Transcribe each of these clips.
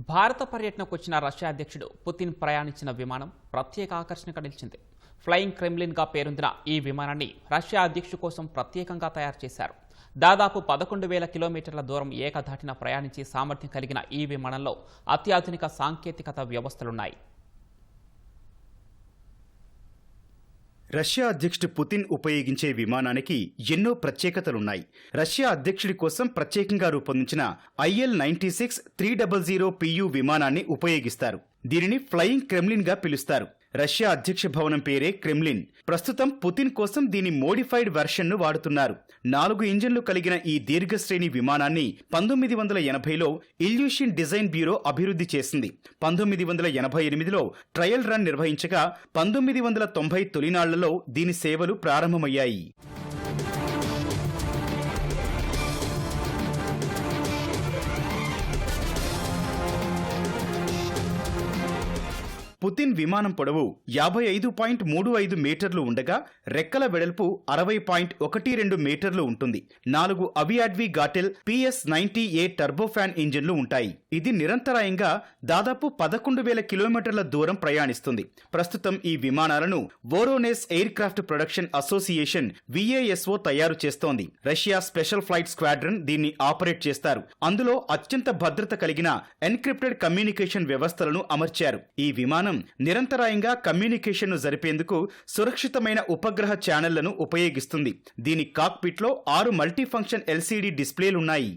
భారత పర్యటనకు వచ్చిన రష్యా అధ్యక్షుడు పుతిన్ ప్రయాణించిన విమానం ప్రత్యేక ఆకర్షణగా నిలిచింది. ఫ్లయింగ్ క్రెమ్లిన్గా పేరొందిన ఈ విమానాన్ని రష్యా అధ్యక్షుడి కోసం ప్రత్యేకంగా తయారు చేశారు. దాదాపు 11,000 కిలోమీటర్ల దూరం ఏకధాటిన ప్రయాణించే సామర్థ్యం కలిగిన ఈ విమానంలో అత్యాధునిక సాంకేతికత వ్యవస్థలున్నాయి. రష్యా అధ్యక్షుడు పుతిన్ ఉపయోగించే విమానానికి ఎన్నో ప్రత్యేకతలున్నాయి. రష్యా అధ్యక్షుడి కోసం ప్రత్యేకంగా రూపొందించిన IL-96 300 PU విమానాన్ని ఉపయోగిస్తారు. దీనిని ఫ్లయింగ్ క్రెమ్లిన్ గా పిలుస్తారు. రష్యా అధ్యక్ష భవనం పేరే క్రెమ్లిన్. ప్రస్తుతం పుతిన్ కోసం దీని మోడిఫైడ్ వెర్షన్ను వాడుతున్నారు. 4 ఇంజన్లు కలిగిన ఈ దీర్ఘశ్రేణి విమానాన్ని 1980లో ఇల్యూషన్ డిజైన్ బ్యూరో అభివృద్ధి చేసింది. 1988లో ట్రయల్ రన్ నిర్వహించగా 1990 తొలినాళ్లలో దీని సేవలు ప్రారంభమయ్యాయి. పుతిన్ విమానం పొడవు 55.35 మీటర్లు ఉండగా రెక్కల వెడల్పు 60.12 మీటర్లు ఉంటుంది. 4 అవియాడ్వి గాటెల్ PS-90A టర్బోఫాన్ ఇంజిన్లు ఉంటాయి. ఇది నిరంతరాయంగా దాదాపు 11,000 కిలోమీటర్ల దూరం ప్రయాణిస్తుంది. ప్రస్తుతం ఈ విమానాలను Voronezh aircraft production association VASO తయారు చేస్తోంది. రష్యా స్పెషల్ ఫ్లైట్ స్క్వాడ్రన్ దీన్ని ఆపరేట్ చేస్తారు. అందులో అత్యంత భద్రత కలిగిన ఎన్క్రిప్టెడ్ కమ్యూనికేషన్ వ్యవస్థలను అమర్చారు. ఈ విమానం నిరంతరాయంగా కమ్యూనికేషన్ను జరిపేందుకు సురక్షితమైన ఉపగ్రహ ఛానళ్లను ఉపయోగిస్తుంది. దీని కాక్పిట్లో 6 మల్టీఫంక్షన్ LCD డిస్ప్లేలున్నాయి.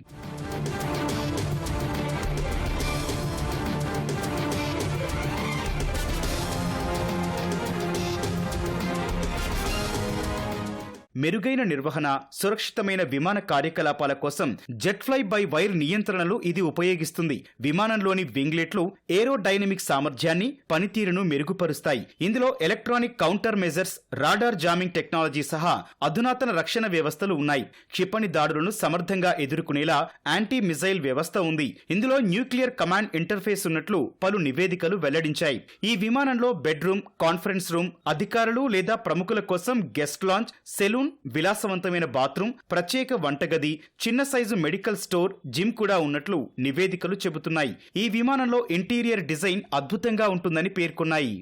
మెరుగైన నిర్వహణ, సురక్షితమైన విమాన కార్యకలాపాల కోసం జెట్ ఫ్లై బై వైర్ నియంత్రణలు ఇది ఉపయోగిస్తుంది. విమానంలోని వింగ్లెట్లు ఏరోడైనమిక్ సామర్థ్యాన్ని, పనితీరును మెరుగుపరుస్తాయి. ఇందులో electronic counter measures, radar jamming technology సహా అధునాతన రక్షణ వ్యవస్థలు ఉన్నాయి. క్షిపణి దాడులను సమర్థంగా ఎదుర్కొనేలా యాంటీ మిజైల్ వ్యవస్థ ఉంది. ఇందులో న్యూక్లియర్ కమాండ్ ఇంటర్ఫేస్ ఉన్నట్లు పలు నివేదికలు వెల్లడించాయి. ఈ విమానంలో బెడ్రూమ్, కాన్ఫరెన్స్ రూమ్, అధికారులు లేదా ప్రముఖుల కోసం గెస్ట్ లాంజ్, సెలూన్, విలాసవంతమైన బాత్రూమ్, ప్రత్యేక వంటగది, చిన్న సైజు మెడికల్ స్టోర్, జిమ్ కూడా ఉన్నట్లు నివేదికలు చెబుతున్నాయి. ఈ విమానంలో ఇంటీరియర్ డిజైన్ అద్భుతంగా ఉంటుందని పేర్కొన్నాయి.